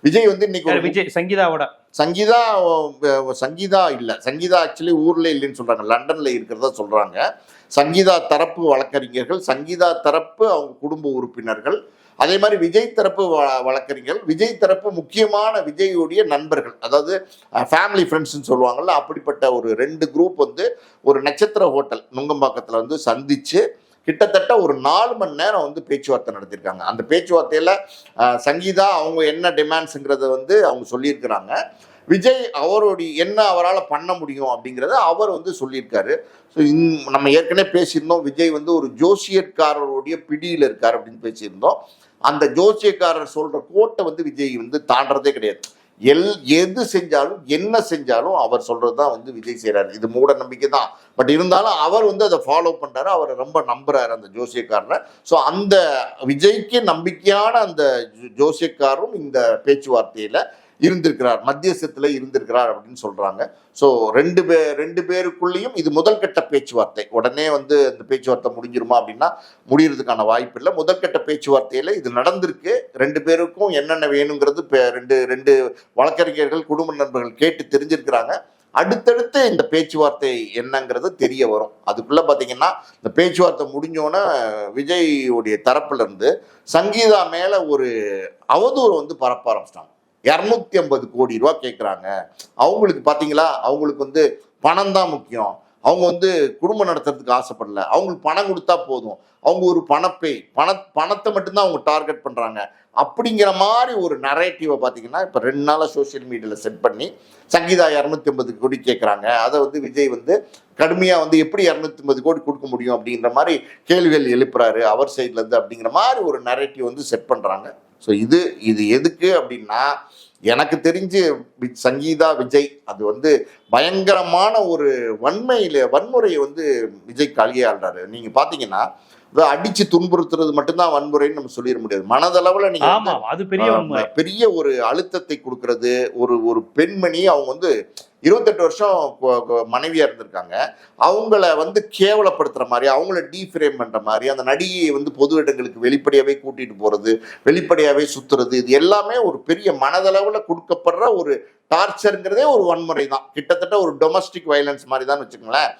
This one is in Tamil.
விஜய் வந்து இன்னைக்கு விஜய் சங்கீதாவோட சங்கீதா சங்கீதா இல்ல, சங்கீதா ஆக்சுவலி ஊர்ல இல்லைன்னு சொல்றாங்க, லண்டன்ல இருக்கிறதா சொல்றாங்க. சங்கீதா தரப்பு வழக்கறிஞர்கள், சங்கீதா தரப்பு அவங்க குடும்ப உறுப்பினர்கள், அதே மாதிரி விஜய் தரப்பு வழக்கறிஞர்கள், விஜய் தரப்பு முக்கியமான விஜயுடைய நண்பர்கள், அதாவது ஃபேமிலி ஃப்ரெண்ட்ஸ்ன்னு சொல்லுவாங்கல்ல, அப்படிப்பட்ட ஒரு 2 குரூப் வந்து ஒரு நட்சத்திர ஹோட்டல் நுங்கம்பாக்கத்தில் வந்து சந்திச்சு கிட்டத்தட்ட ஒரு 4 மணி நேரம் வந்து பேச்சுவார்த்தை நடத்தியிருக்காங்க. அந்த பேச்சுவார்த்தையில சங்கீதா அவங்க என்ன டிமாண்ட்ஸுங்கிறத வந்து அவங்க சொல்லியிருக்கிறாங்க. விஜய் அவருடைய என்ன அவரால் பண்ண முடியும் அப்படிங்கிறத அவர் வந்து சொல்லியிருக்காரு. ஸோ நம்ம ஏற்கனவே பேசியிருந்தோம், விஜய் வந்து ஒரு ஜோசியக்காரருடைய பிடியில் இருக்கார் அப்படின்னு பேசியிருந்தோம். அந்த ஜோசியக்காரர் சொல்ற கோட்டை வந்து விஜய் வந்து தாண்டறதே கிடையாது. எது செஞ்சாலும் என்ன செஞ்சாலும் அவர் சொல்றதுதான் வந்து விஜய் செய்யறாரு. இது மூட நம்பிக்கை தான், பட் இருந்தாலும் அவர் வந்து அதை ஃபாலோ பண்றாரு, அவரை ரொம்ப நம்புறாரு அந்த ஜோசியக்காரரை. ஸோ அந்த விஜய்க்கு நம்பிக்கையான அந்த ஜோசியக்காரரும் இந்த பேச்சுவார்த்தையில இருந்திருக்கிறார், மத்தியஸ்தத்தில் இருந்திருக்கிறார் அப்படின்னு சொல்றாங்க. ஸோ ரெண்டு பேருக்குள்ளேயும் இது முதல் கட்ட பேச்சுவார்த்தை. உடனே வந்து இந்த பேச்சுவார்த்தை முடிஞ்சிருமா அப்படின்னா முடியறதுக்கான வாய்ப்பு இல்லை. முதற்கட்ட பேச்சுவார்த்தையில இது நடந்திருக்கு. 2 பேருக்கும் என்னென்ன வேணுங்கிறது ரெண்டு வழக்கறிஞர்கள் குடும்ப நண்பர்கள் கேட்டு தெரிஞ்சிருக்கிறாங்க. அடுத்தடுத்து இந்த பேச்சுவார்த்தை என்னங்கிறது தெரிய வரும். அதுக்குள்ள பாத்தீங்கன்னா இந்த பேச்சுவார்த்தை முடிஞ்சோன்னா விஜய்வுடைய தரப்புல இருந்து சங்கீதா மேல ஒரு அவதூறு வந்து பரப்ப ஆரம்பிச்சிட்டாங்க. 250 கோடி ரூபாய் கேட்குறாங்க. அவங்களுக்கு பார்த்தீங்களா, அவங்களுக்கு வந்து பணம் தான் முக்கியம், அவங்க வந்து குடும்பம் நடத்துறதுக்கு ஆசைப்படல, அவங்களுக்கு பணம் கொடுத்தா போதும், அவங்க ஒரு பணத்தை மட்டும்தான் அவங்க டார்கெட் பண்ணுறாங்க அப்படிங்கிற மாதிரி ஒரு நரேட்டிவை பார்த்தீங்கன்னா இப்போ 2 நாளாக சோசியல் மீடியாவில் செட் பண்ணி சங்கீதா 250 கோடி கேட்குறாங்க. அதை வந்து விஜய் வந்து கடுமையாக வந்து எப்படி 250 கோடி கொடுக்க முடியும் அப்படிங்கிற மாதிரி கேள்விகள் எழுப்புறாரு அவர் சைட்லேருந்து அப்படிங்கிற மாதிரி ஒரு நரேட்டிவ் வந்து செட் பண்ணுறாங்க. ஸோ இது எதுக்கு அப்படின்னா, எனக்கு தெரிஞ்சு சங்கீதா விஜய் அது வந்து பயங்கரமான ஒரு வன்முறையை வந்து விஜய் கையாளுறாரு. நீங்க பாத்தீங்கன்னா அடிச்சு துன்புறுத்துறது மட்டும்தான் வன்முறைன்னு நம்ம சொல்லிட முடியாது. மனதளவுல நீங்க பெரிய ஒரு அழுத்தத்தை கொடுக்கறது. ஒரு பெண்மணி அவங்க வந்து 28 வருஷம் மனைவியா இருந்திருக்காங்க, அவங்கள வந்து கேவலப்படுத்துற மாதிரி, அவங்கள டீஃப்ரேம் பண்ற மாதிரி, அந்த நடிகையை வந்து பொது இடங்களுக்கு வெளிப்படையாவே கூட்டிட்டு போறது, வெளிப்படையாவே சுத்துறது, இது எல்லாமே ஒரு பெரிய மனதளவுல கொடுக்கப்படுற ஒரு டார்ச்சருங்கிறதே ஒரு வன்முறை தான். கிட்டத்தட்ட ஒரு டொமஸ்டிக் வயலன்ஸ் மாதிரி தான் வச்சுக்கோங்களேன்.